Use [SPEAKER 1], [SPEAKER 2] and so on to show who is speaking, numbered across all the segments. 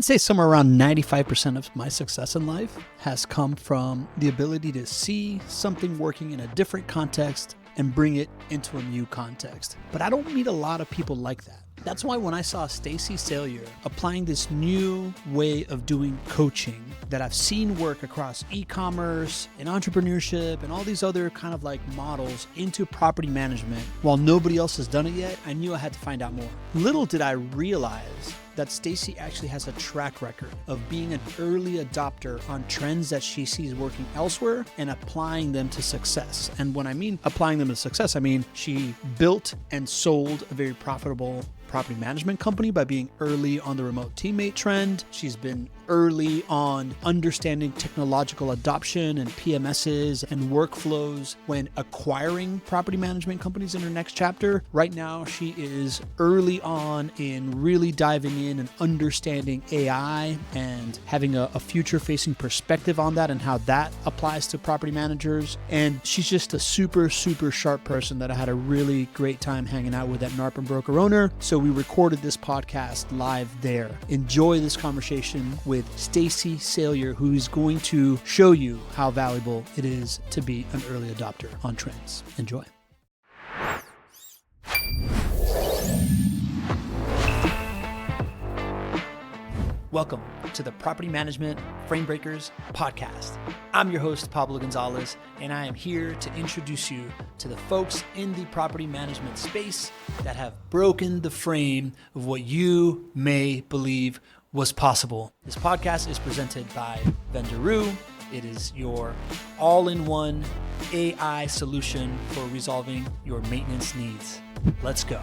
[SPEAKER 1] I'd say somewhere around 95% of my success in life has come from the ability to see something working in a different context and bring it into a new context. But I don't meet a lot of people like that. That's why when I saw Stacey Salyer applying this new way of doing coaching that I've seen work across e-commerce and entrepreneurship and all these other kind of like models into property management, while nobody else has done it yet, I knew I had to find out more. Little did I realize that Stacey actually has a track record of being an early adopter on trends that she sees working elsewhere and applying them to success. And when I mean applying them to success, I mean she built and sold a very profitable property management company by being early on the remote teammate trend. She's been early on understanding technological adoption and PMSs and workflows when acquiring property management companies in her next chapter. Right now, she is early on in really diving in and understanding AI and having a future-facing perspective on that and how that applies to property managers. And she's just a super, super sharp person that I had a really great time hanging out with at NARP and Broker Owner. So we recorded this podcast live there. Enjoy this conversation with Stacey Salyer, who's going to show you how valuable it is to be an early adopter on trends. Enjoy. Welcome to the Property Management Frame Breakers podcast. I'm your host, Pablo Gonzalez, and I am here to introduce you to the folks in the property management space that have broken the frame of what you may believe was possible. This podcast is presented by Vendoroo. It is your all-in-one AI solution for resolving your maintenance needs. Let's go.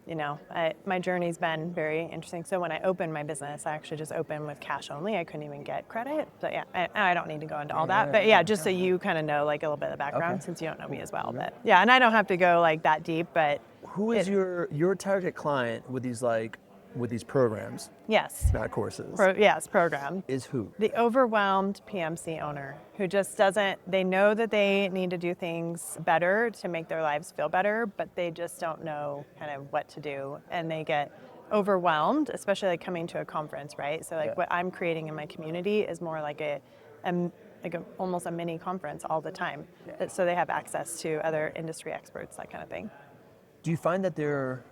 [SPEAKER 2] You know, my journey's been very interesting. So when I opened my business, I actually just opened with cash only. I couldn't even get credit. So yeah, I don't need to go into all that. But yeah, just so you kind of know like a little bit of the background since you don't know me as well. But yeah, and I don't have to go like that deep, but.
[SPEAKER 3] Who is your target client with these programs?
[SPEAKER 2] Yes.
[SPEAKER 3] Not courses.
[SPEAKER 2] Yes, program.
[SPEAKER 3] Is who?
[SPEAKER 2] The overwhelmed PMC owner who just they know that they need to do things better to make their lives feel better, but they just don't know kind of what to do. And they get overwhelmed, especially like coming to a conference, right? So like what I'm creating in my community is more like almost a mini conference all the time. So they have access to other industry experts, that kind of thing.
[SPEAKER 3] Do you find that they're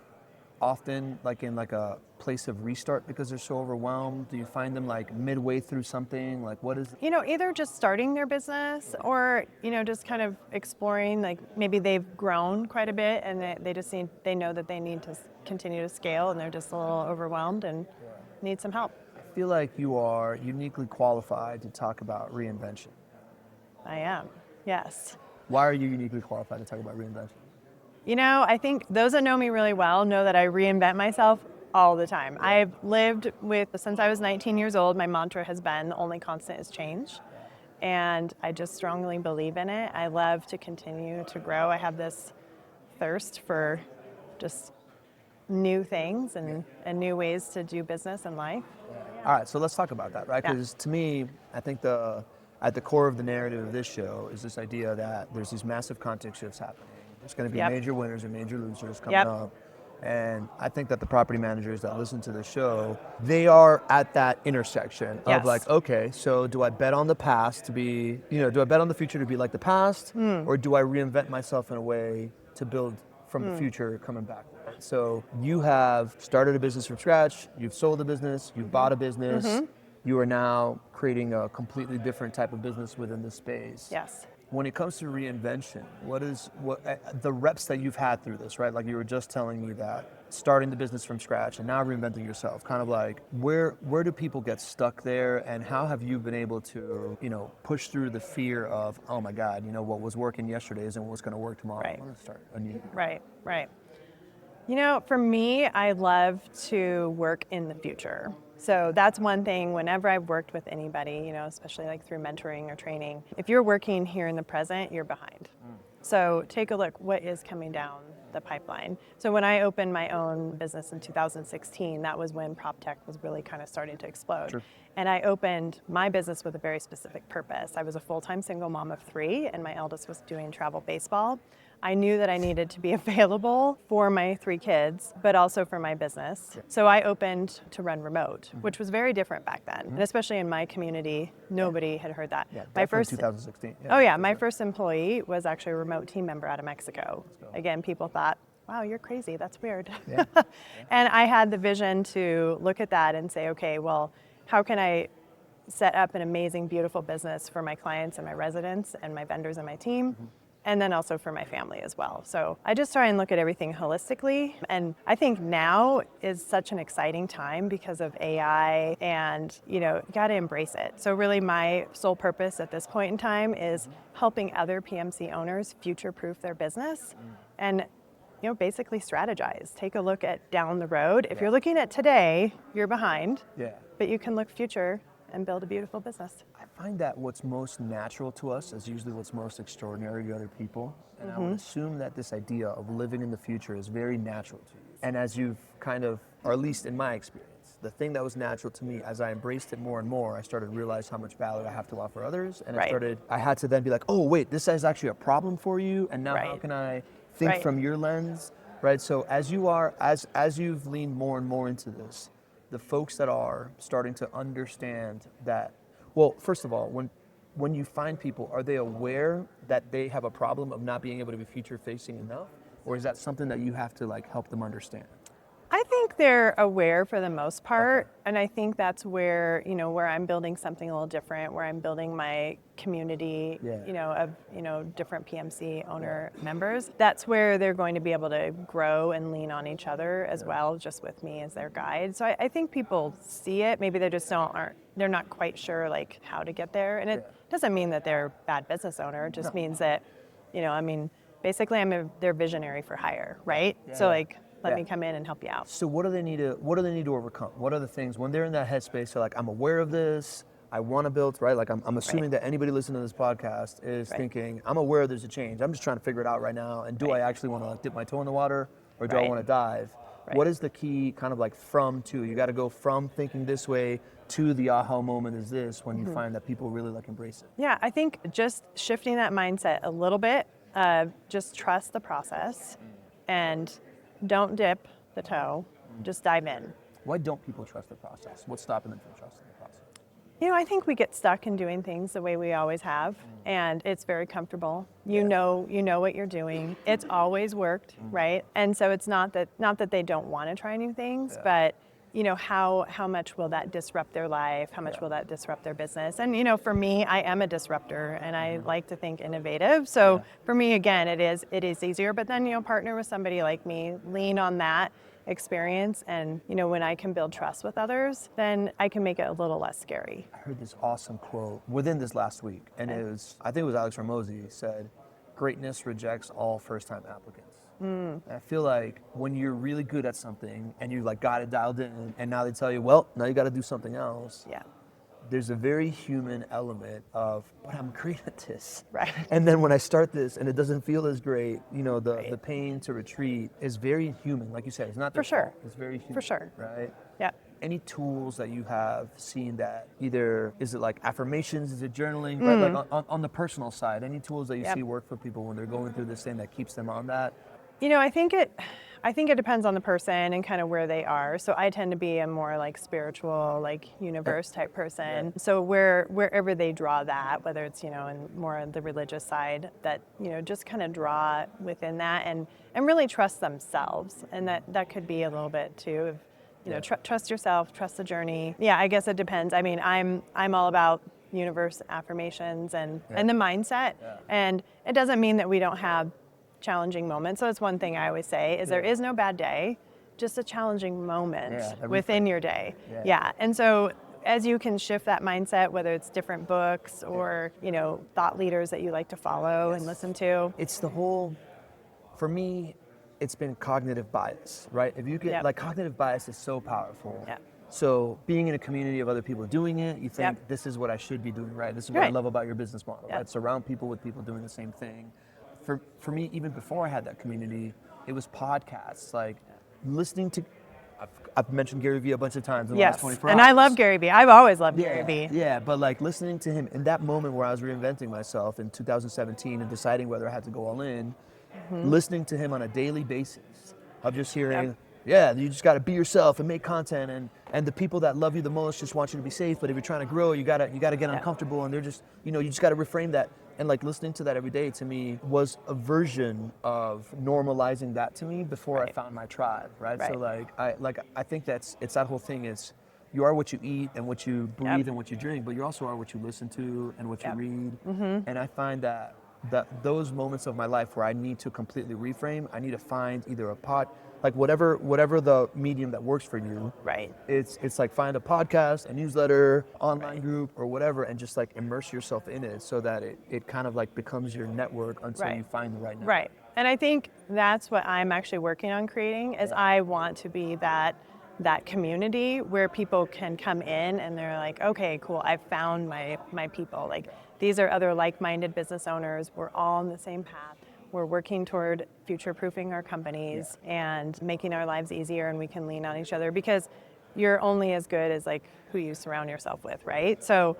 [SPEAKER 3] often like in like a place of restart because they're so overwhelmed? Do you find them like midway through something? Like what is?
[SPEAKER 2] Either just starting their business or, just kind of exploring, like maybe they've grown quite a bit and they know that they need to continue to scale and they're just a little overwhelmed and need some help.
[SPEAKER 3] I feel like you are uniquely qualified to talk about reinvention.
[SPEAKER 2] I am, yes.
[SPEAKER 3] Why are you uniquely qualified to talk about reinvention?
[SPEAKER 2] I think those that know me really well know that I reinvent myself all the time. I've lived since I was 19 years old, my mantra has been the only constant is change. And I just strongly believe in it. I love to continue to grow. I have this thirst for just new things and new ways to do business and life.
[SPEAKER 3] All right, so let's talk about that, right? Because to me, I think at the core of the narrative of this show is this idea that there's these massive context shifts happening. There's going to be major winners and major losers coming up. And I think that the property managers that listen to the show, they are at that intersection of like, okay, so do I bet on the past to be, do I bet on the future to be like the past? Or do I reinvent myself in a way to build from the future coming back? So you have started a business from scratch, you've sold a business, you've bought a business, you are now creating a completely different type of business within this space.
[SPEAKER 2] Yes.
[SPEAKER 3] When it comes to reinvention, what the reps that you've had through this, right? Like you were just telling me that starting the business from scratch and now reinventing yourself, kind of like where do people get stuck there and how have you been able to, push through the fear of, oh my God, what was working yesterday isn't what's going to work tomorrow.
[SPEAKER 2] Right.
[SPEAKER 3] I'm going to start anew.
[SPEAKER 2] Right. For me, I love to work in the future. So that's one thing whenever I've worked with anybody, especially like through mentoring or training, if you're working here in the present, you're behind. So take a look, what is coming down the pipeline? So when I opened my own business in 2016, that was when prop tech was really kind of starting to explode. Sure. And I opened my business with a very specific purpose. I was a full-time single mom of 3 and my eldest was doing travel baseball. I knew that I needed to be available for my 3 kids, but also for my business. So I opened to run remote, which was very different back then. And especially in my community, nobody had heard that.
[SPEAKER 3] Yeah,
[SPEAKER 2] my first
[SPEAKER 3] 2016.
[SPEAKER 2] my first employee was actually a remote team member out of Mexico. Again, people thought, wow, you're crazy, that's weird.
[SPEAKER 3] Yeah.
[SPEAKER 2] And I had the vision to look at that and say, okay, well, how can I set up an amazing, beautiful business for my clients and my residents and my vendors and my team, and then also for my family as well. So I just try and look at everything holistically. And I think now is such an exciting time because of AI, and you got to embrace it. So really my sole purpose at this point in time is helping other PMC owners future-proof their business and basically strategize. Take a look at down the road. If you're looking at today, you're behind.
[SPEAKER 3] Yeah.
[SPEAKER 2] But you can look future and build a beautiful business.
[SPEAKER 3] I find that what's most natural to us is usually what's most extraordinary to other people. And I would assume that this idea of living in the future is very natural to you. And as you've kind of, or at least in my experience, the thing that was natural to me, as I embraced it more and more, I started to realize how much value I have to offer others. And I had to then be like, oh wait, this is actually a problem for you. And now how can I think from your lens, right? So as you've leaned more and more into this, the folks that are starting to understand that, well, first of all, when you find people, are they aware that they have a problem of not being able to be future facing enough? Or is that something that you have to help them understand?
[SPEAKER 2] I think they're aware for the most part, and I think that's where where I'm building something a little different, where I'm building my community, of different PMC owner members. That's where they're going to be able to grow and lean on each other as well, just with me as their guide. So I think people see it. Maybe they just they're not quite sure how to get there, and it doesn't mean that they're a bad business owner. It just means that, basically I'm their visionary for hire, right? Yeah. So let me come in and help you out.
[SPEAKER 3] So what do they need to overcome? What are the things when they're in that headspace? They're like, I'm aware of this. I want to build, right? I'm assuming that anybody listening to this podcast is thinking, I'm aware there's a change. I'm just trying to figure it out right now. And do I actually want to dip my toe in the water, or do I want to dive? What is the key kind of from to? You got to go from thinking this way to the aha moment is this, when you find that people really embrace it.
[SPEAKER 2] Yeah, I think just shifting that mindset a little bit, just trust the process and don't dip the toe, just dive in.
[SPEAKER 3] Why don't people trust the process? What's stopping them from trusting the process?
[SPEAKER 2] I think we get stuck in doing things the way we always have, and it's very comfortable. You know what you're doing. It's always worked, right? And so it's not that they don't want to try new things, but how much will that disrupt their life? How much will that disrupt their business? And for me, I am a disruptor, and I like to think innovative. So for me, again, it is easier. But then partner with somebody like me, lean on that experience, and when I can build trust with others, then I can make it a little less scary.
[SPEAKER 3] I heard this awesome quote within this last week, and I think it was Alex Ramosi said, "Greatness rejects all first-time applicants." I feel like when you're really good at something and you got it dialed in, and now they tell you, well, now you got to do something else.
[SPEAKER 2] Yeah.
[SPEAKER 3] There's a very human element of, but I'm great at this.
[SPEAKER 2] Right.
[SPEAKER 3] And then when I start this and it doesn't feel as great, the pain to retreat is very human. Like you said, it's not their fault. It's very human.
[SPEAKER 2] For sure.
[SPEAKER 3] Right?
[SPEAKER 2] Yeah.
[SPEAKER 3] Any tools that you have seen that either, is it affirmations, is it journaling, right? On the personal side, any tools that you see work for people when they're going through this thing that keeps them on that?
[SPEAKER 2] I think it depends on the person and kind of where they are. So I tend to be a more spiritual, universe type person. So wherever they draw that, whether it's, in more on the religious side, that, just kind of draw within that and really trust themselves. And that could be a little bit too of, trust yourself, trust the journey. Yeah, I guess it depends. I mean, I'm all about universe affirmations and the mindset. Yeah. And it doesn't mean that we don't have challenging moments. So it's one thing I always say is there is no bad day, just a challenging moment within your day. Yeah. And so as you can shift that mindset, whether it's different books or, thought leaders that you like to follow and listen to.
[SPEAKER 3] It's the whole, for me, it's been cognitive bias, right? If you get, cognitive bias is so powerful. Yeah. So being in a community of other people doing it, you think this is what I should be doing, right? This is what I love about your business model, right? Surround people with people doing the same thing. For me, even before I had that community, it was podcasts, listening to, I've mentioned Gary Vee a bunch of times in the last 24 hours.
[SPEAKER 2] And I love Gary Vee. I've always loved Gary Vee.
[SPEAKER 3] Yeah, but listening to him in that moment where I was reinventing myself in 2017 and deciding whether I had to go all in, listening to him on a daily basis of just hearing, yeah, you just got to be yourself and make content, and the people that love you the most just want you to be safe, but if you're trying to grow, you gotta get uncomfortable, and they're just, you just got to reframe that. And like listening to that every day to me was a version of normalizing that to me before I found my tribe, right? So I think it's that whole thing is you are what you eat and what you breathe and what you drink, but you also are what you listen to and what you read. And I find that those moments of my life where I need to completely reframe, I need to find either a like whatever the medium that works for you.
[SPEAKER 2] Right.
[SPEAKER 3] It's like find a podcast, a newsletter, online group, or whatever, and just like immerse yourself in it so that it kind of like becomes your network until you find the right network.
[SPEAKER 2] Right. And I think that's what I'm actually working on creating is I want to be that community where people can come in and they're like, okay, cool, I've found my people. Like these are other like-minded business owners. We're all on the same path. We're working toward future-proofing our companies and making our lives easier, and we can lean on each other because you're only as good as like who you surround yourself with, right? So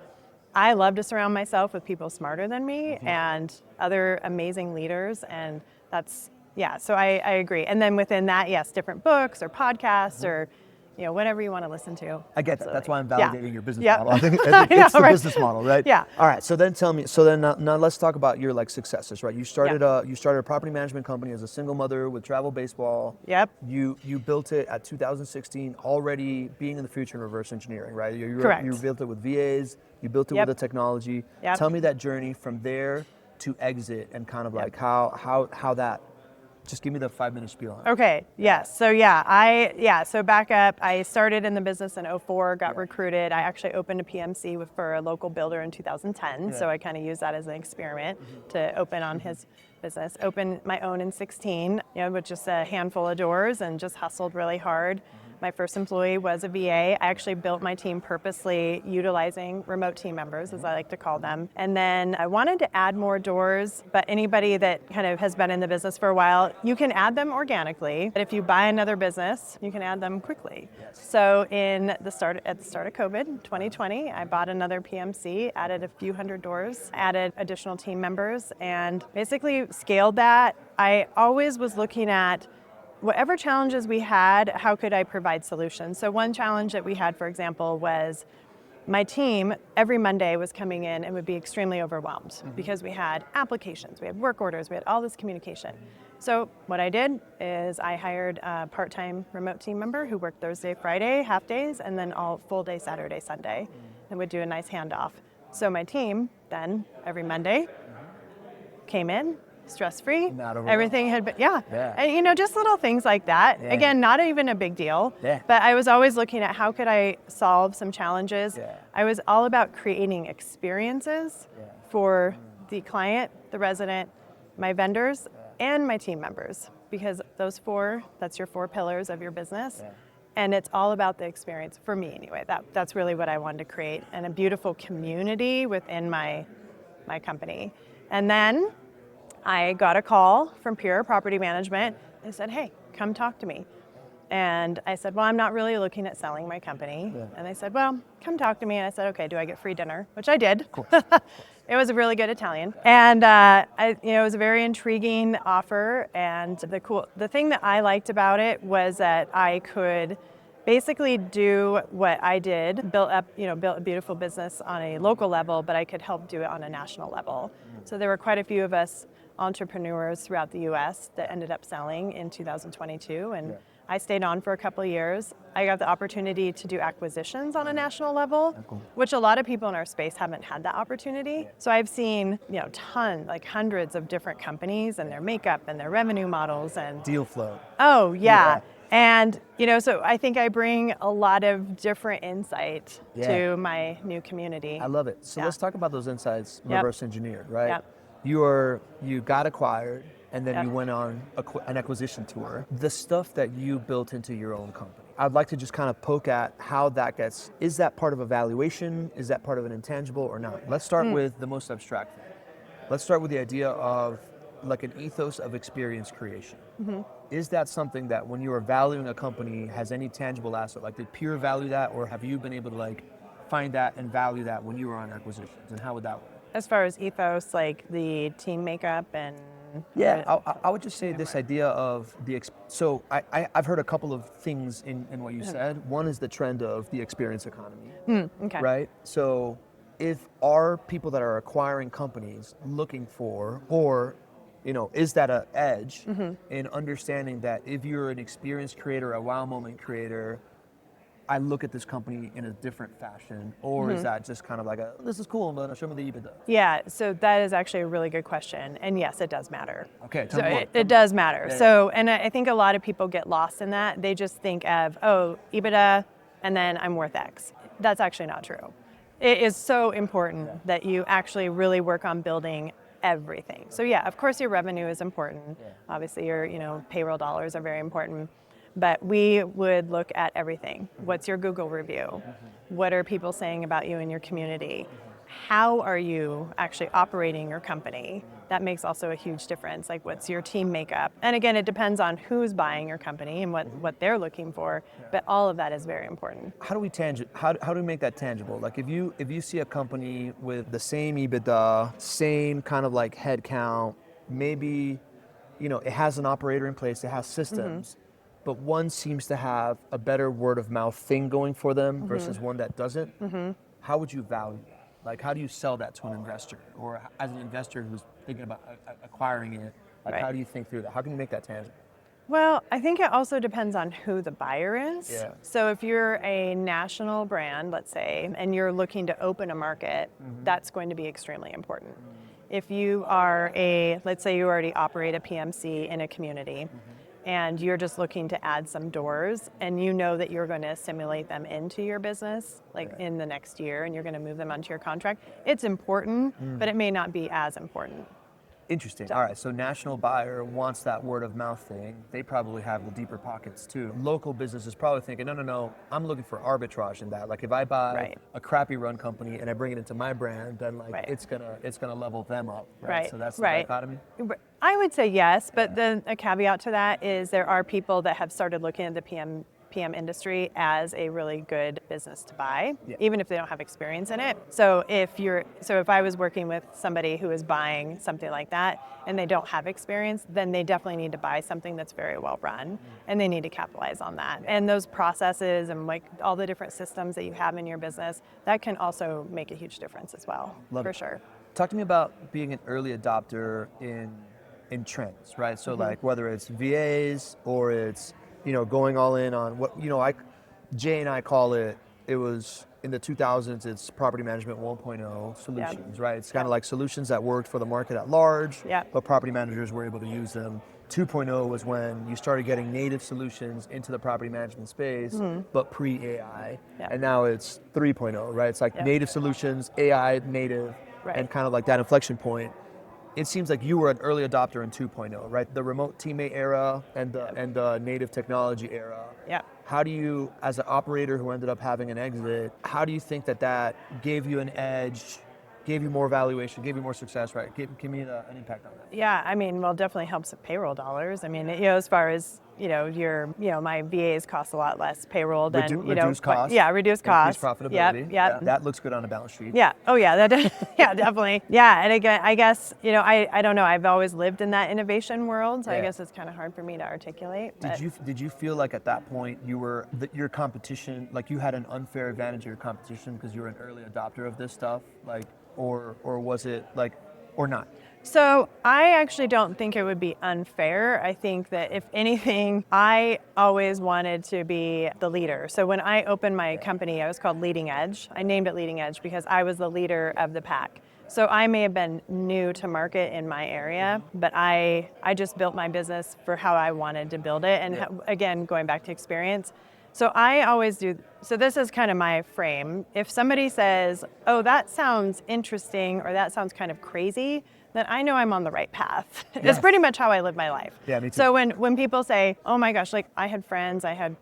[SPEAKER 2] I love to surround myself with people smarter than me and other amazing leaders, and that's, so I agree. And then within that, yes, different books or podcasts or whatever you want to listen to.
[SPEAKER 3] I get that. That's why I'm validating your business model.
[SPEAKER 2] I
[SPEAKER 3] think
[SPEAKER 2] know,
[SPEAKER 3] it's the
[SPEAKER 2] right?
[SPEAKER 3] business model, right?
[SPEAKER 2] Yeah.
[SPEAKER 3] All right. So then tell me. So then now let's talk about your like successes, right? You started a property management company as a single mother with travel baseball.
[SPEAKER 2] Yep.
[SPEAKER 3] You built it at 2016, already being in the future in reverse engineering, right?
[SPEAKER 2] Correct.
[SPEAKER 3] You built it with VAs. You built it with the technology.
[SPEAKER 2] Yep.
[SPEAKER 3] Tell me that journey from there to exit and kind of like how that. Just give me the 5-minute spiel on it.
[SPEAKER 2] Okay, yes. So so back up, I started in the business in 2004, got recruited. I actually opened a PMC for a local builder in 2010. So I kind of used that as an experiment to open on his business. Opened my own in 2016, with just a handful of doors and just hustled really hard. My first employee was a VA. I actually built my team purposely utilizing remote team members, as I like to call them. And then I wanted to add more doors, but anybody that kind of has been in the business for a while, you can add them organically. But if you buy another business, you can add them quickly. So at the start of COVID, 2020, I bought another PMC, added a few hundred doors, added additional team members, and basically scaled that. I always was looking at whatever challenges we had, how could I provide solutions? So one challenge that we had, for example, was my team every Monday was coming in and would be extremely overwhelmed because we had applications, we had work orders, we had all this communication. So what I did is I hired a part-time remote team member who worked Thursday, Friday, half days, and then all full day Saturday, Sunday, and would do a nice handoff. So my team then every Monday came in, stress-free. Everything had been, and just little things like that. Yeah. Again, not even a big deal, but I was always looking at how could I solve some challenges. Yeah. I was all about creating experiences for the client, the resident, my vendors, and my team members, because that's your 4 pillars of your business. Yeah. And it's all about the experience, for me anyway. That's really what I wanted to create, and a beautiful community within my company. And then I got a call from Pure Property Management. They said, hey, come talk to me. And I said, well, I'm not really looking at selling my company. Yeah. And they said, well, come talk to me. And I said, okay, do I get free dinner? Which I did. Cool. It was a really good Italian. And it was a very intriguing offer. And the thing that I liked about it was that I could basically do what I did, built a beautiful business on a local level, but I could help do it on a national level. So there were quite a few of us entrepreneurs throughout the US that ended up selling in 2022, and I stayed on for a couple of years. I got the opportunity to do acquisitions on a national level, which a lot of people in our space haven't had that opportunity. So I've seen, hundreds of different companies and their makeup and their revenue models and
[SPEAKER 3] deal flow.
[SPEAKER 2] Oh yeah. And, so I think I bring a lot of different insight to my new community.
[SPEAKER 3] I love it. So let's talk about those insights reverse engineered, right?
[SPEAKER 2] Yep.
[SPEAKER 3] You got acquired, and then you went on an acquisition tour. The stuff that you built into your own company, I'd like to just kind of poke at how that gets, is that part of a valuation? Is that part of an intangible or not? Let's start with the most abstract thing. Let's start with the idea of like an ethos of experience creation. Mm-hmm. Is that something that when you are valuing a company has any tangible asset? Like did Pure value that, or have you been able to like find that and value that when you were on acquisitions, and how would that work?
[SPEAKER 2] As far as ethos, like the team makeup and
[SPEAKER 3] Yeah, I would just say this idea of so I've heard a couple of things in what you said. One is the trend of the experience economy,
[SPEAKER 2] Okay.
[SPEAKER 3] right? So if are people that are acquiring companies looking for, or is that an edge in understanding that if you're an experience creator, a wow moment creator, I look at this company in a different fashion, or is that just kind of like this is cool, but show me the EBITDA?
[SPEAKER 2] Yeah, so that is actually a really good question. And yes, it does matter.
[SPEAKER 3] Okay,
[SPEAKER 2] So
[SPEAKER 3] tell me more.
[SPEAKER 2] it does matter.
[SPEAKER 3] Yeah,
[SPEAKER 2] So, and I think a lot of people get lost in that. They just think of, oh, EBITDA, and then I'm worth X. That's actually not true. It is so important that you actually really work on building everything. So yeah, of course your revenue is important. Obviously your payroll dollars are very important. But we would look at everything. What's your Google review? What are people saying about you in your community? How are you actually operating your company? That makes also a huge difference. Like, what's your team makeup? And again, it depends on who's buying your company and what they're looking for. But all of that is very important.
[SPEAKER 3] How do we make that tangible? Like if you see a company with the same EBITDA, same kind of like head count, maybe it has an operator in place, it has systems, but one seems to have a better word of mouth thing going for them versus one that doesn't. How would you value that? Like, how do you sell that to an investor, or as an investor who's thinking about acquiring it? Like,
[SPEAKER 2] Right.
[SPEAKER 3] how do you think through that? How can you make that tangible?
[SPEAKER 2] Well, I think it also depends on who the buyer is.
[SPEAKER 3] Yeah.
[SPEAKER 2] So if you're a national brand, let's say, and you're looking to open a market, that's going to be extremely important. If you are let's say you already operate a PMC in a community, and you're just looking to add some doors, and you know that you're going to assimilate them into your business, like in the next year, and you're going to move them onto your contract, it's important, but it may not be as important.
[SPEAKER 3] Interesting. All right, so national buyer wants that word of mouth thing. They probably have the deeper pockets too. Local business is probably thinking, no, I'm looking for arbitrage in that. Like if I buy a crappy run company and I bring it into my brand, then it's gonna level them up. Right. So that's the dichotomy.
[SPEAKER 2] I would say yes, but then a caveat to that is there are people that have started looking at the PM industry as a really good business to buy, even if they don't have experience in it. So if I was working with somebody who is buying something like that and they don't have experience, then they definitely need to buy something that's very well run, and they need to capitalize on that. And those processes and like all the different systems that you have in your business, that can also make a huge difference as well. For sure.
[SPEAKER 3] Talk to me about being an early adopter in trends, right? So like whether it's VAs or it's going all in on what, Jay and I call it was in the 2000s, it's property management 1.0 solutions, right? It's kind of like solutions that worked for the market at large, but property managers were able to use them. 2.0 was when you started getting native solutions into the property management space, but pre-AI. And now it's 3.0, right? It's like native solutions, AI native, and kind of like that inflection point. It seems like you were an early adopter in 2.0, right? The remote teammate era and the native technology era.
[SPEAKER 2] Yeah.
[SPEAKER 3] How do you, as an operator who ended up having an exit, how do you think that gave you an edge, gave you more valuation, gave you more success, right? Give me an impact on that.
[SPEAKER 2] Yeah, I mean, well, definitely helps with payroll dollars. I mean, as far as my VAs cost a lot less payroll than
[SPEAKER 3] reduce costs.
[SPEAKER 2] Yeah, reduce costs.
[SPEAKER 3] Increase profitability.
[SPEAKER 2] Yep.
[SPEAKER 3] That looks good on a balance sheet.
[SPEAKER 2] Yeah. Oh yeah. Yeah, definitely. Yeah, and again, I guess I don't know. I've always lived in that innovation world, so I guess it's kind of hard for me to articulate.
[SPEAKER 3] Did you feel like at that point your competition, like you had an unfair advantage of your competition because you were an early adopter of this stuff, like, or was it like, or not?
[SPEAKER 2] So I actually don't think it would be unfair. I think that if anything, I always wanted to be the leader. So when I opened my company, I was called Leading Edge. I named it Leading Edge because I was the leader of the pack. So I may have been new to market in my area, but I just built my business for how I wanted to build it. And again, going back to experience. So I always do, so this is kind of my frame. If somebody says, oh, that sounds interesting, or that sounds kind of crazy, then I know I'm on the right path. It's pretty much how I live my life.
[SPEAKER 3] Yeah, me too.
[SPEAKER 2] So when people say, oh my gosh, like I had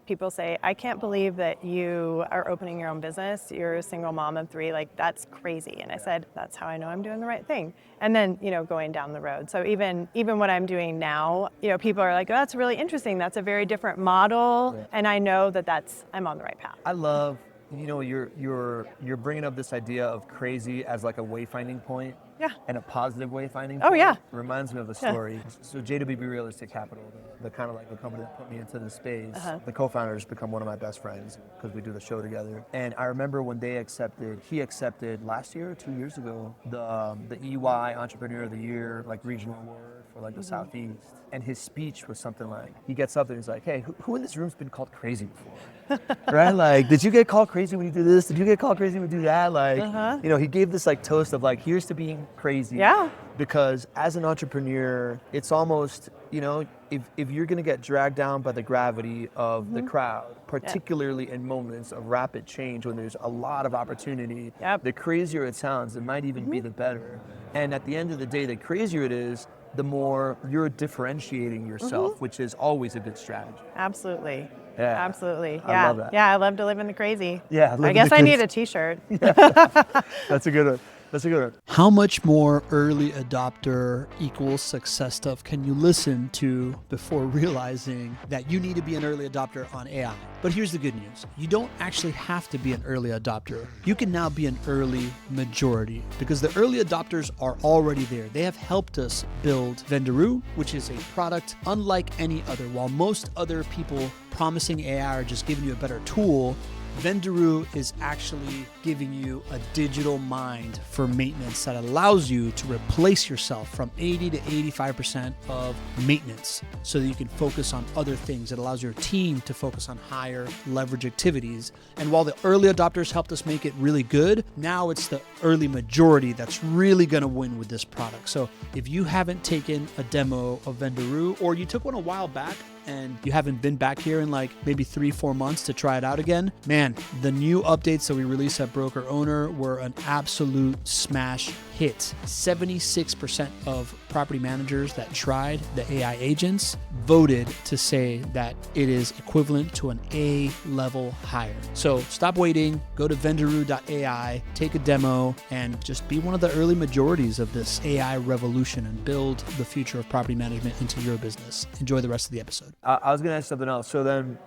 [SPEAKER 2] people say, I can't believe that you are opening your own business. You're a single mom of 3, like that's crazy. And I said, that's how I know I'm doing the right thing. And then, going down the road. So even what I'm doing now, people are like, oh, that's really interesting. That's a very different model. Yeah. And I know that I'm on the right path.
[SPEAKER 3] I love you're bringing up this idea of crazy as like a wayfinding point.
[SPEAKER 2] Yeah.
[SPEAKER 3] And a positive wayfinding point.
[SPEAKER 2] Oh, yeah.
[SPEAKER 3] Reminds me of a story. So JWB Realistic Capital, the kind of like the company that put me into the space, the co-founders become one of my best friends because we do the show together. And I remember when he accepted last year or 2 years ago, the EY Entrepreneur of the Year, like regional award for like the Southeast. And his speech was something like, he gets up there and he's like, hey, who in this room's been called crazy before? Right? Like, did you get called crazy when you do this? Did you get called crazy when you do that? Like, he gave this like toast of like, here's to being crazy.
[SPEAKER 2] Yeah.
[SPEAKER 3] Because as an entrepreneur, it's almost, if you're going to get dragged down by the gravity of the crowd, particularly in moments of rapid change when there's a lot of opportunity, the crazier it sounds, it might even be the better. And at the end of the day, the crazier it is, the more you're differentiating yourself, which is always a good strategy.
[SPEAKER 2] Absolutely.
[SPEAKER 3] Yeah.
[SPEAKER 2] Absolutely.
[SPEAKER 3] I
[SPEAKER 2] Yeah.
[SPEAKER 3] love that.
[SPEAKER 2] Yeah, I love to live in the crazy.
[SPEAKER 3] Yeah.
[SPEAKER 2] I guess I need a t-shirt.
[SPEAKER 3] That's a good one. That's a good one.
[SPEAKER 1] How much more early adopter equals success stuff can you listen to before realizing that you need to be an early adopter on AI? But here's the good news. You don't actually have to be an early adopter. You can now be an early majority because the early adopters are already there. They have helped us build Vendoroo, which is a product unlike any other. While most other people promising AI are just giving you a better tool, Vendoroo is actually giving you a digital mind for maintenance that allows you to replace yourself from 80 to 85% of maintenance so that you can focus on other things. It allows your team to focus on higher leverage activities. And while the early adopters helped us make it really good, now it's the early majority that's really going to win with this product. So if you haven't taken a demo of Vendoroo, or you took one a while back, and you haven't been back here in like maybe 3-4 months to try it out again, man, the new updates that we released at Broker Owner were an absolute smash hit. 76% of property managers that tried the AI agents voted to say that it is equivalent to an A level hire. So stop waiting, go to vendoroo.ai, take a demo, and just be one of the early majorities of this AI revolution and build the future of property management into your business. Enjoy the rest of the episode.
[SPEAKER 3] I was going to ask something else. So then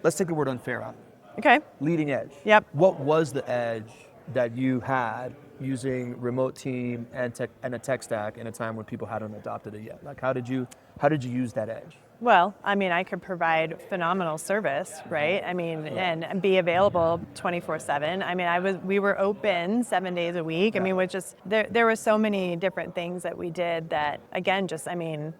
[SPEAKER 3] let's take the word unfair out.
[SPEAKER 2] Okay.
[SPEAKER 3] Leading edge.
[SPEAKER 2] Yep.
[SPEAKER 3] What was the edge that you had using remote team and a tech stack in a time when people hadn't adopted it yet? Like, how did you use that edge?
[SPEAKER 2] Well, I mean, I could provide phenomenal service, right? I mean, and be available 24/7. I mean, we were open 7 days a week. I mean, which is there were so many different things that we did that, again,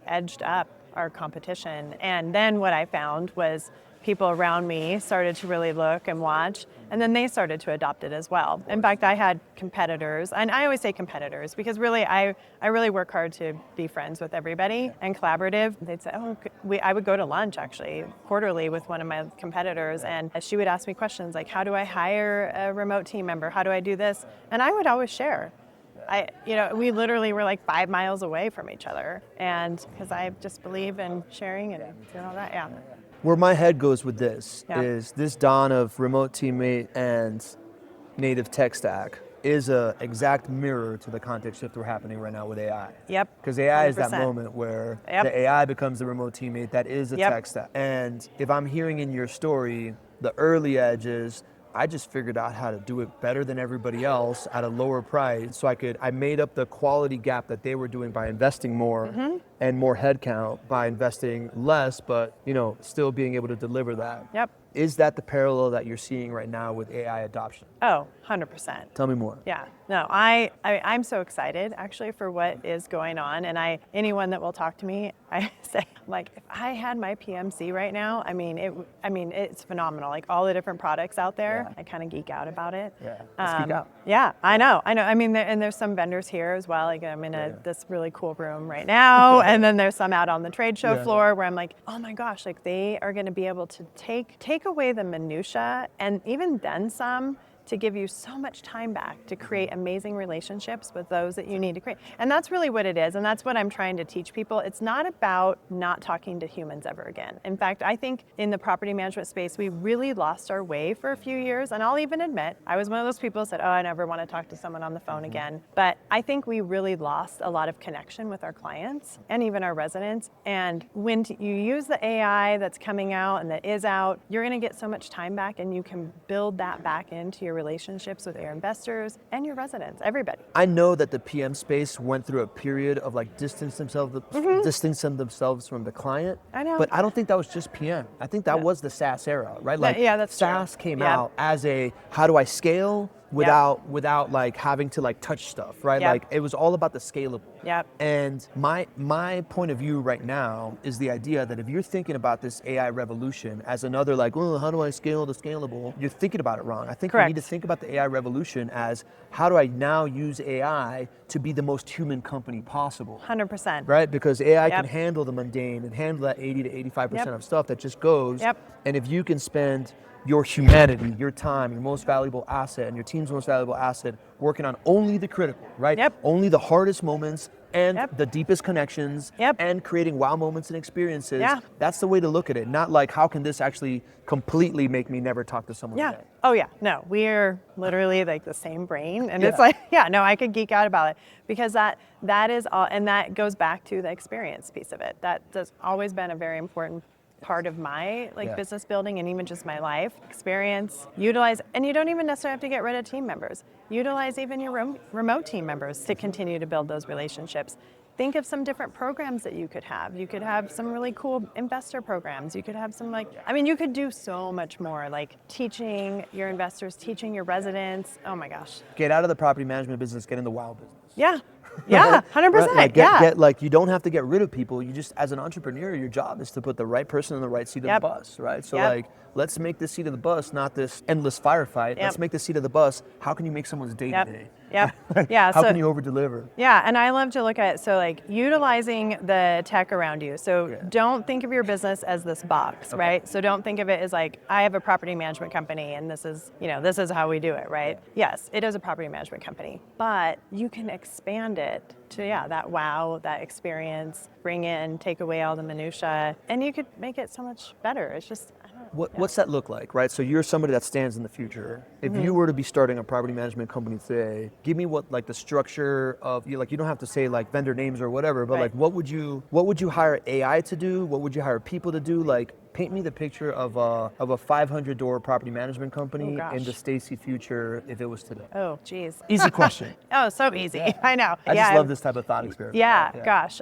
[SPEAKER 2] edged up our competition. And then what I found was people around me started to really look and watch, and then they started to adopt it as well. In fact, I had competitors, and I always say competitors because really I really work hard to be friends with everybody and collaborative. They'd say, I would go to lunch actually quarterly with one of my competitors, and she would ask me questions like, how do I hire a remote team member? How do I do this? And I would always share. We literally were like 5 miles away from each other, and because I just believe in sharing and doing all that,
[SPEAKER 3] Where my head goes with this is this dawn of remote teammate and native tech stack is a exact mirror to the context shift we're happening right now with AI.
[SPEAKER 2] Yep.
[SPEAKER 3] Because AI
[SPEAKER 2] 100%.
[SPEAKER 3] is that moment where the AI becomes the remote teammate that is the tech stack. And if I'm hearing in your story, the early edges, I just figured out how to do it better than everybody else at a lower price. So I made up the quality gap that they were doing by investing more and more headcount by investing less, but still being able to deliver that.
[SPEAKER 2] Yep.
[SPEAKER 3] Is that the parallel that you're seeing right now with AI adoption?
[SPEAKER 2] Oh, 100%.
[SPEAKER 3] Tell me more.
[SPEAKER 2] Yeah, no, I'm so excited actually for what is going on, and anyone that will talk to me, I say, like, if I had my PMC right now, it's phenomenal. Like all the different products out there, I kind of geek out about it.
[SPEAKER 3] Yeah, let's geek out.
[SPEAKER 2] Yeah, I know. I mean, and there's some vendors here as well. Like I'm in this really cool room right now, and then there's some out on the trade show floor where I'm like, oh my gosh, like they are going to be able to take away the minutia and even then some to give you so much time back to create amazing relationships with those that you need to create. And that's really what it is. And that's what I'm trying to teach people. It's not about not talking to humans ever again. In fact, I think in the property management space, we really lost our way for a few years. And I'll even admit, I was one of those people who said, oh, I never want to talk to someone on the phone again. But I think we really lost a lot of connection with our clients and even our residents. And when you use the AI that's coming out and that is out, you're going to get so much time back, and you can build that back into your relationships with your investors and your residents, everybody.
[SPEAKER 3] I know that the PM space went through a period of like distancing themselves from the client.
[SPEAKER 2] I know.
[SPEAKER 3] But I don't think that was just PM. I think that was the SaaS era, right? Like
[SPEAKER 2] that's
[SPEAKER 3] SaaS
[SPEAKER 2] true.
[SPEAKER 3] came out as a, how do I scale without like having to like touch stuff, right? Like it was all about the scalable.
[SPEAKER 2] Yep.
[SPEAKER 3] And my point of view right now is the idea that if you're thinking about this AI revolution as another like, oh, how do I scale the scalable? You're thinking about it wrong. I think we need to think about the AI revolution as, how do I now use AI to be the most human company possible?
[SPEAKER 2] 100%.
[SPEAKER 3] Right? Because AI can handle the mundane and handle that 80 to 85% of stuff that just goes. And if you can spend your humanity, your time, your most valuable asset, and your team's most valuable asset working on only the critical, right? Only the hardest moments and the deepest connections and creating wow moments and experiences. That's the way to look at it. Not like, how can this actually completely make me never talk to someone again?
[SPEAKER 2] Oh yeah, no, we're literally like the same brain. And it's like, I could geek out about it, because that is all, and that goes back to the experience piece of it. That has always been a very important part of my business building, and even just my life experience. Utilize, and you don't even necessarily have to get rid of team members. Utilize even your remote team members to continue to build those relationships. Think of some different programs that you could have. You could have some really cool investor programs. You could have some you could do so much more, like teaching your investors, teaching your residents. Oh my gosh.
[SPEAKER 3] Get out of the property management business, get in the wow business.
[SPEAKER 2] Yeah, 100%.
[SPEAKER 3] Like get you don't have to get rid of people. You just, as an entrepreneur, your job is to put the right person in the right seat of the bus, right? So like, let's make this seat of the bus not this endless firefight. Let's make the seat of the bus, how can you make someone's day today? How can you over deliver?
[SPEAKER 2] And I love to look at it. So like utilizing the tech around you. So don't think of your business as this box, right? So don't think of it as like, I have a property management company and this is how we do it, right? Yes, it is a property management company, but you can expand it to that wow, that experience, take away all the minutia, and you could make it so much better. It's just,
[SPEAKER 3] What's that look like, right? So you're somebody that stands in the future. If you were to be starting a property management company today, give me what like the structure of you don't have to say like vendor names or whatever, but like what would you hire AI to do? What would you hire people to do? Like, paint me the picture of a 500-door property management company in the Stacey future if it was today.
[SPEAKER 2] Oh, geez.
[SPEAKER 3] Easy question.
[SPEAKER 2] Oh, so easy. I know.
[SPEAKER 3] I just love this type of thought experiment.
[SPEAKER 2] Gosh.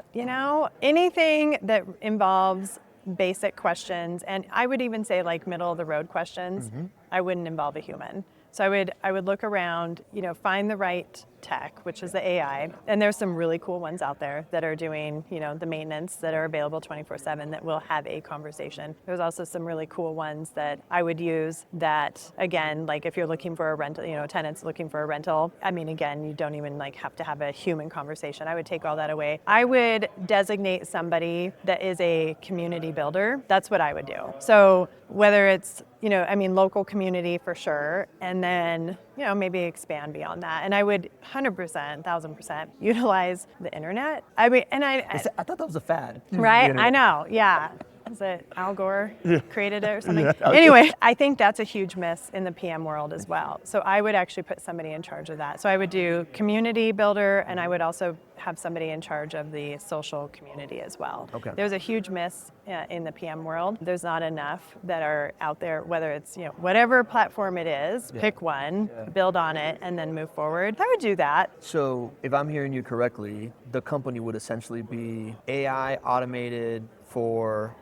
[SPEAKER 2] Anything that involves basic questions, and I would even say like middle of the road questions, I wouldn't involve a human. So I would look around, find the right tech, which is the AI, and there's some really cool ones out there that are doing, the maintenance that are available 24/7 that will have a conversation. There's also some really cool ones that I would use that, again, like if you're looking for a rental, tenants looking for a rental, I mean, again, you don't even like have to have a human conversation. I would take all that away. I would designate somebody that is a community builder. That's what I would do. So whether it's, local community for sure, and then, maybe expand beyond that. And I would 100%, 1,000% utilize the internet. I
[SPEAKER 3] thought that was a fad.
[SPEAKER 2] Right? I know. Yeah. Is it Al Gore created it or something? Anyway, I think that's a huge miss in the PM world as well. So I would actually put somebody in charge of that. So I would do community builder, and I would also have somebody in charge of the social community as well.
[SPEAKER 3] Okay.
[SPEAKER 2] There's a huge miss in the PM world. There's not enough that are out there, whether it's, whatever platform it is, pick one, build on it, and then move forward. I would do that.
[SPEAKER 3] So if I'm hearing you correctly, the company would essentially be AI automated for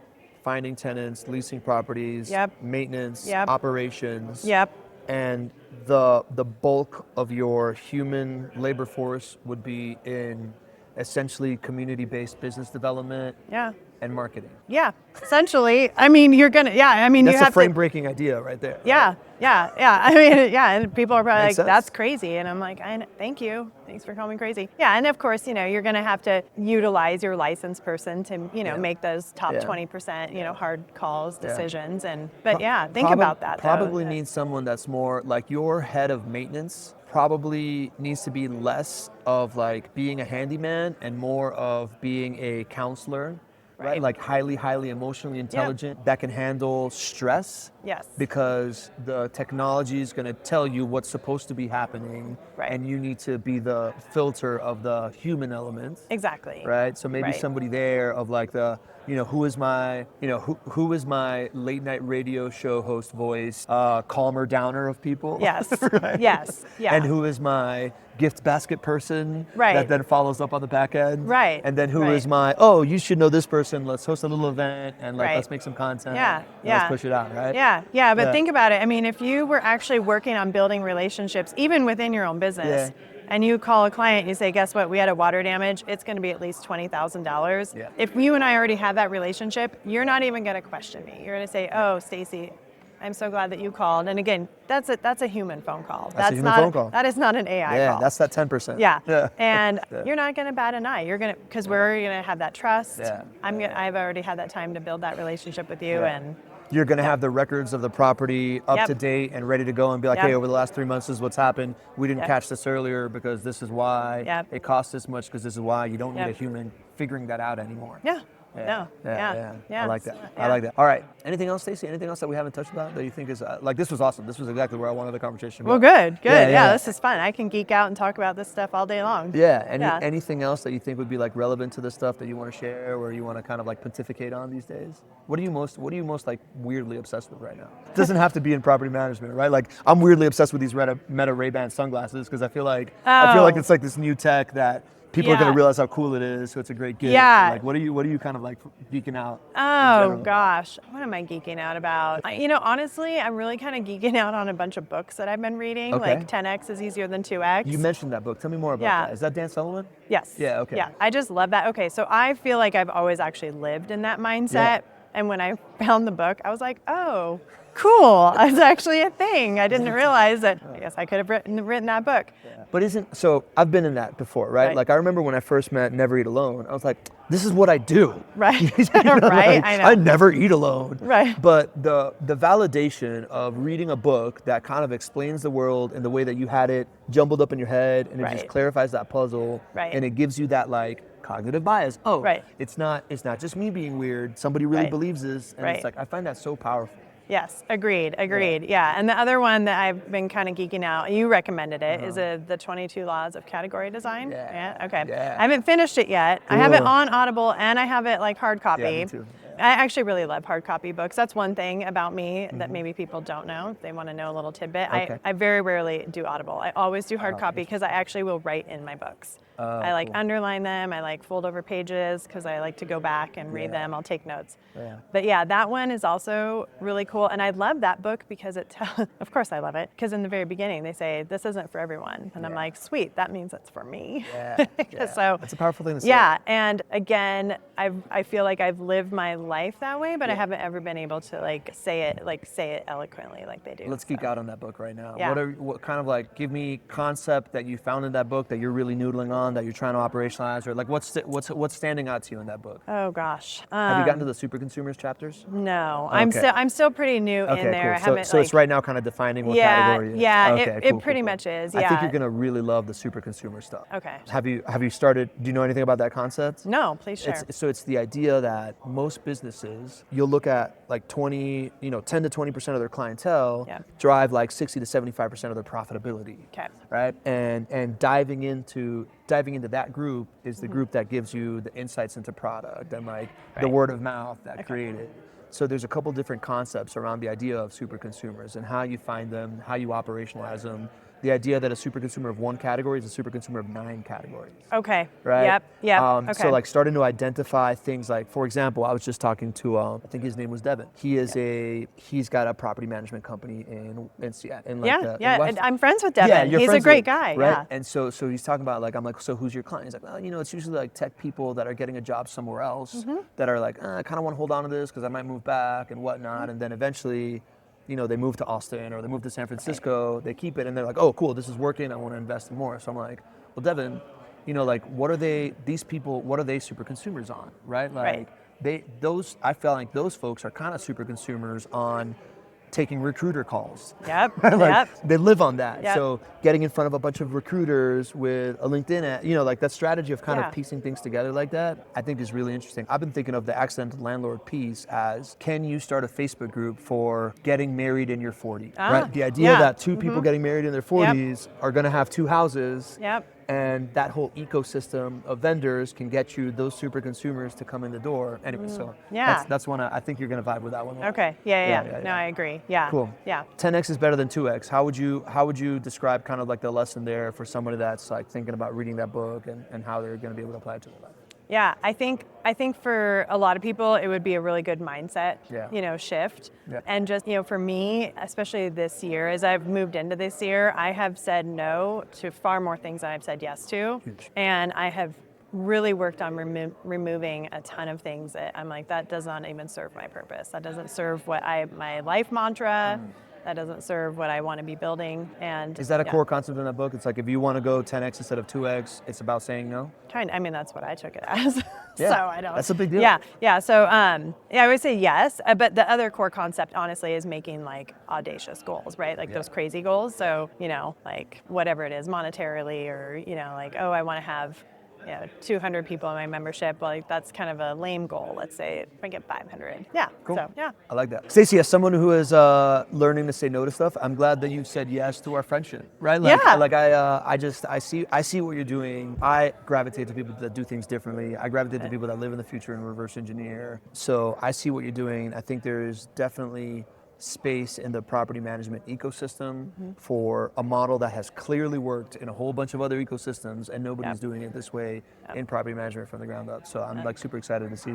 [SPEAKER 3] finding tenants, leasing properties, maintenance, operations. And the bulk of your human labor force would be in essentially community-based business development, and marketing.
[SPEAKER 2] Yeah, essentially. I mean, you're gonna. Yeah, I mean,
[SPEAKER 3] That's
[SPEAKER 2] you have
[SPEAKER 3] a frame-breaking idea right there.
[SPEAKER 2] Yeah, yeah. I mean, yeah, and people are probably
[SPEAKER 3] Makes
[SPEAKER 2] like,
[SPEAKER 3] sense.
[SPEAKER 2] "That's crazy," and I'm like, "Thank you, thanks for calling me crazy." Yeah, and of course, you're going to have to utilize your licensed person to, make those top 20%, hard calls, decisions, but think about that.
[SPEAKER 3] Probably
[SPEAKER 2] though.
[SPEAKER 3] needs someone that's more like your head of maintenance. Probably needs to be less of like being a handyman and more of being a counselor. Right, like highly emotionally intelligent that can handle stress.
[SPEAKER 2] Yes.
[SPEAKER 3] Because the technology is going to tell you what's supposed to be happening,
[SPEAKER 2] Right.
[SPEAKER 3] and you need to be the filter of the human element.
[SPEAKER 2] Exactly.
[SPEAKER 3] Right. So maybe somebody there of like the, who is my late night radio show host voice, calmer downer of people.
[SPEAKER 2] Yes.
[SPEAKER 3] Right?
[SPEAKER 2] Yes. Yeah.
[SPEAKER 3] And who is my gift basket person
[SPEAKER 2] Right.
[SPEAKER 3] that then follows up on the back end.
[SPEAKER 2] Right.
[SPEAKER 3] And then who
[SPEAKER 2] Right.
[SPEAKER 3] is my, you should know this person. Let's host a little event and like let's make some content.
[SPEAKER 2] Yeah.
[SPEAKER 3] And
[SPEAKER 2] Yeah.
[SPEAKER 3] let's push it out. Right.
[SPEAKER 2] Yeah. But think about it. I mean, if you were actually working on building relationships, even within your own business, and you call a client and you say, guess what, we had a water damage, it's going to be at least $20,000.
[SPEAKER 3] Yeah.
[SPEAKER 2] If you and I already have that relationship, you're not even going to question me. You're going to say, oh, Stacey, I'm so glad that you called. And again, that's a human phone call.
[SPEAKER 3] That's a human phone call.
[SPEAKER 2] That is not an AI call.
[SPEAKER 3] Yeah, that's that 10%.
[SPEAKER 2] Yeah. And you're not going to bat an eye. You're going to, because we're going to have that trust.
[SPEAKER 3] Yeah.
[SPEAKER 2] I've already had that time to build that relationship with you.
[SPEAKER 3] Yeah.
[SPEAKER 2] And
[SPEAKER 3] you're going to have the records of the property up to date and ready to go and be like, hey, over the last 3 months, this is what's happened. We didn't catch this earlier because this is why. It costs this much because this is why. You don't need a human figuring that out anymore.
[SPEAKER 2] Yeah.
[SPEAKER 3] Yeah. I like that.
[SPEAKER 2] Yeah.
[SPEAKER 3] I like that. All right. Anything else, Stacey? Anything else that we haven't touched about that you think is like this was awesome? This was exactly where I wanted the conversation.
[SPEAKER 2] Well, good.
[SPEAKER 3] Yeah.
[SPEAKER 2] This is fun. I can geek out and talk about this stuff all day long.
[SPEAKER 3] Yeah. Anything else that you think would be like relevant to this stuff that you want to share or you want to kind of like pontificate on these days? What are you most like weirdly obsessed with right now? It doesn't have to be in property management, right? Like I'm weirdly obsessed with these Meta Ray-Ban sunglasses because I feel like it's like this new tech that people are going to realize how cool it is, so it's a great gift.
[SPEAKER 2] Yeah.
[SPEAKER 3] Like, what are you kind of like geeking out?
[SPEAKER 2] Oh gosh, what am I geeking out about? Honestly, I'm really kind of geeking out on a bunch of books that I've been reading.
[SPEAKER 3] Okay.
[SPEAKER 2] Like 10x is easier than 2x.
[SPEAKER 3] You mentioned that book. Tell me more about that. Is that Dan Sullivan?
[SPEAKER 2] Yes.
[SPEAKER 3] Yeah. Okay.
[SPEAKER 2] Yeah, I just love that. Okay, so I feel like I've always actually lived in that mindset, and when I found the book, I was like, oh. Cool, it's actually a thing. I didn't realize that. I guess I could have written that book.
[SPEAKER 3] Yeah. But so I've been in that before, right? Like I remember when I first met Never Eat Alone, I was like, this is what I do.
[SPEAKER 2] Right.
[SPEAKER 3] Right.
[SPEAKER 2] Like, I know.
[SPEAKER 3] I never eat alone.
[SPEAKER 2] Right.
[SPEAKER 3] But the validation of reading a book that kind of explains the world in the way that you had it jumbled up in your head, and it just clarifies that puzzle, and it gives you that like cognitive bias. It's not just me being weird. Somebody really believes this, and it's like I find that so powerful.
[SPEAKER 2] Yes, agreed. Yeah, and the other one that I've been kind of geeking out, you recommended it, is the 22 Laws of Category Design. Okay. I haven't finished it yet. I have it on Audible and I have it like hard copy.
[SPEAKER 3] Yeah, me too.
[SPEAKER 2] I actually really love hard copy books. That's one thing about me that maybe people don't know. If they want to know a little tidbit. I very rarely do Audible. I always do hard copy because I actually will write in my books. I like underline them. I like fold over pages because I like to go back and read them. I'll take notes. But that one is also really cool. And I love that book because of course I love it, because in the very beginning they say, this isn't for everyone. And I'm like, sweet, that means it's for me. So
[SPEAKER 3] that's a powerful thing to say.
[SPEAKER 2] Yeah, and again, I feel like I've lived my life that way, but I haven't ever been able to say it eloquently like they do.
[SPEAKER 3] Let's geek out on that book right now.
[SPEAKER 2] Yeah.
[SPEAKER 3] What kind of like, give me concept that you found in that book that you're really noodling on, that you're trying to operationalize, or like what's standing out to you in that book?
[SPEAKER 2] Oh gosh.
[SPEAKER 3] Have you gotten to the super consumers chapters?
[SPEAKER 2] No,
[SPEAKER 3] Okay.
[SPEAKER 2] I'm still pretty new in there.
[SPEAKER 3] Cool.
[SPEAKER 2] I haven't,
[SPEAKER 3] so it's right now kind of defining what category it is.
[SPEAKER 2] Yeah,
[SPEAKER 3] Okay,
[SPEAKER 2] it pretty much is. Yeah.
[SPEAKER 3] I think you're gonna really love the super consumer stuff.
[SPEAKER 2] Okay.
[SPEAKER 3] Have you started? Do you know anything about that concept?
[SPEAKER 2] No, please share.
[SPEAKER 3] It's the idea that most businesses, you'll look at like 10 to 20% of their clientele drive like 60 to 75% of their profitability.
[SPEAKER 2] Okay.
[SPEAKER 3] Right? And diving into that group is the group that gives you the insights into product and like the word of mouth that created. So there's a couple different concepts around the idea of super consumers and how you find them, how you operationalize them, the idea that a super consumer of one category is a super consumer of 9 categories.
[SPEAKER 2] Okay.
[SPEAKER 3] Right?
[SPEAKER 2] Yep. Okay.
[SPEAKER 3] So like starting to identify things like, for example, I was just talking to, I think his name was Devin. He's got a property management company in Seattle. In like
[SPEAKER 2] and I'm friends with Devin.
[SPEAKER 3] Yeah, you're
[SPEAKER 2] He's a
[SPEAKER 3] friends
[SPEAKER 2] great
[SPEAKER 3] with,
[SPEAKER 2] guy.
[SPEAKER 3] right?
[SPEAKER 2] Yeah.
[SPEAKER 3] And so he's talking about like, I'm like, so who's your client? He's like, well, it's usually like tech people that are getting a job somewhere else that are like, I kind of want to hold on to this because I might move back and whatnot. And then eventually, they move to Austin or they move to San Francisco, they keep it and they're like, oh, cool, this is working, I want to invest in more. So I'm like, well, Devin, like what are these people, what are they super consumers on, right? Like I felt like those folks are kind of super consumers on taking recruiter calls.
[SPEAKER 2] Yep.
[SPEAKER 3] They live on that.
[SPEAKER 2] Yep.
[SPEAKER 3] So getting in front of a bunch of recruiters with a LinkedIn ad, like that strategy of kind of piecing things together like that, I think is really interesting. I've been thinking of the accidental landlord piece as, can you start a Facebook group for getting married in your 40s? Right? The idea that 2 people getting married in their 40s are going to have 2 houses.
[SPEAKER 2] Yep.
[SPEAKER 3] And that whole ecosystem of vendors can get you those super consumers to come in the door. Anyway, so that's one I think you're going to vibe with that one.
[SPEAKER 2] Okay. Yeah. No, I agree. Yeah.
[SPEAKER 3] Cool.
[SPEAKER 2] Yeah.
[SPEAKER 3] 10x is better than 2x. How would you describe kind of like the lesson there for somebody that's like thinking about reading that book and how they're going to be able to apply it to their life?
[SPEAKER 2] Yeah, I think for a lot of people it would be a really good mindset, shift.
[SPEAKER 3] Yeah.
[SPEAKER 2] And just, for me, especially this year, as I've moved into this year, I have said no to far more things than I've said yes to.
[SPEAKER 3] Huge.
[SPEAKER 2] And I have really worked on removing a ton of things that I'm like, that does not even serve my purpose. That doesn't serve my life mantra. That doesn't serve what I want to be building. And
[SPEAKER 3] is that a core concept in that book? It's like, if you want to go 10x instead of 2x, it's about saying no?
[SPEAKER 2] That's what I took it as.
[SPEAKER 3] Yeah,
[SPEAKER 2] so I don't.
[SPEAKER 3] That's a big deal.
[SPEAKER 2] Yeah. So I would say yes, but the other core concept, honestly, is making like audacious goals, right? Like those crazy goals. So like whatever it is, monetarily, or like, oh, I want to have 200 people in my membership. Well, like, that's kind of a lame goal. Let's say if I get 500. Yeah.
[SPEAKER 3] Cool.
[SPEAKER 2] So, yeah.
[SPEAKER 3] I like that. Stacey, as someone who is learning to say no to stuff, I'm glad that you said yes to our friendship, right? Like, Like I see what you're doing. I gravitate to people that do things differently. I gravitate to people that live in the future and reverse engineer. So I see what you're doing. I think there's definitely space in the property management ecosystem for a model that has clearly worked in a whole bunch of other ecosystems, and nobody's doing it this way in property management from the ground up. So I'm like super excited to see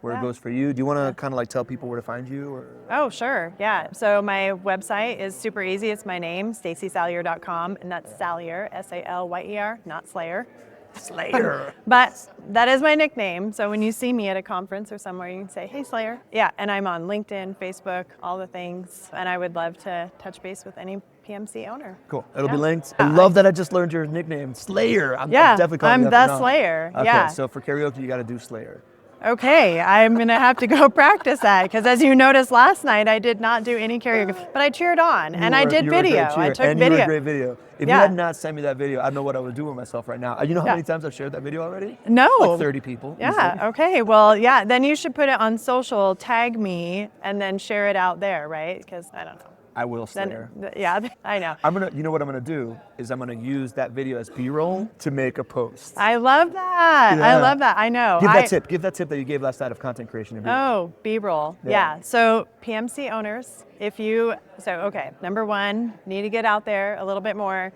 [SPEAKER 3] where it goes for you. Do you want to kind of like tell people where to find you? Or?
[SPEAKER 2] Oh, sure. Yeah. So my website is super easy. It's my name, StaceySalyer.com, and that's Salyer, Salyer, not Slayer.
[SPEAKER 3] Slayer.
[SPEAKER 2] But that is my nickname. So when you see me at a conference or somewhere, you can say, hey, Slayer. Yeah, and I'm on LinkedIn, Facebook, all the things. And I would love to touch base with any PMC owner.
[SPEAKER 3] Cool. It'll be linked. I love that I just learned your nickname, Slayer. I'm definitely calling you that
[SPEAKER 2] I'm
[SPEAKER 3] from
[SPEAKER 2] the
[SPEAKER 3] now.
[SPEAKER 2] Slayer.
[SPEAKER 3] Okay, so for karaoke, you got to do Slayer.
[SPEAKER 2] Okay, I'm going to have to go practice that, because as you noticed last night, I did not do any karaoke, but I cheered on, and I did video. I took video.
[SPEAKER 3] You were a great video. If you had not sent me that video, I don't know what I would do with myself right now. You know how many times I've shared that video already?
[SPEAKER 2] No.
[SPEAKER 3] Like 30 people.
[SPEAKER 2] Yeah, okay. Well, then you should put it on social, tag me, and then share it out there, right? Because I don't know.
[SPEAKER 3] I will, Slayer.
[SPEAKER 2] I know.
[SPEAKER 3] You know what I'm gonna do is I'm gonna use that video as B-roll to make a post.
[SPEAKER 2] I love that.
[SPEAKER 3] Yeah.
[SPEAKER 2] I love that. I know.
[SPEAKER 3] Give that tip that you gave last night of content creation.
[SPEAKER 2] Oh, B-roll. Yeah. So PMC owners, number one, need to get out there a little bit more.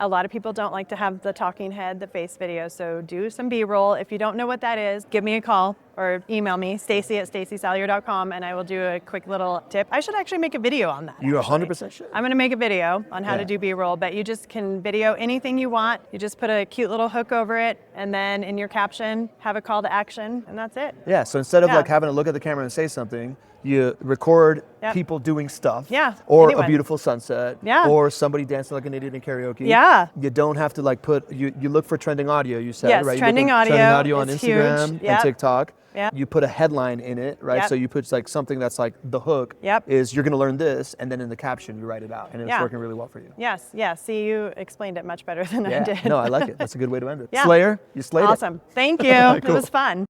[SPEAKER 2] A lot of people don't like to have the talking head, the face video, so do some B-roll. If you don't know what that is, give me a call or email me, Stacey@StaceySalyer.com, and I will do a quick little tip. I should actually make a video on that.
[SPEAKER 3] You 100% should.
[SPEAKER 2] I'm going to make a video on how to do B-roll, but you just can video anything you want. You just put a cute little hook over it, and then in your caption, have a call to action, and that's it.
[SPEAKER 3] Yeah, so instead of like having to look at the camera and say something, you record people doing stuff, or a beautiful sunset, or somebody dancing like an idiot in karaoke.
[SPEAKER 2] Yeah.
[SPEAKER 3] You don't have to like you look for trending audio, you said, right?
[SPEAKER 2] Trending audio
[SPEAKER 3] on Instagram and TikTok. Yep. You put a headline in it, right? So you put like something that's like the hook is you're going to learn this, and then in the caption you write it out, and it's working really well for you.
[SPEAKER 2] Yes. See, you explained it much better than I did.
[SPEAKER 3] No, I like it. That's a good way to end it. Slayer, you slayed it.
[SPEAKER 2] Awesome. Thank you. Cool. It was fun.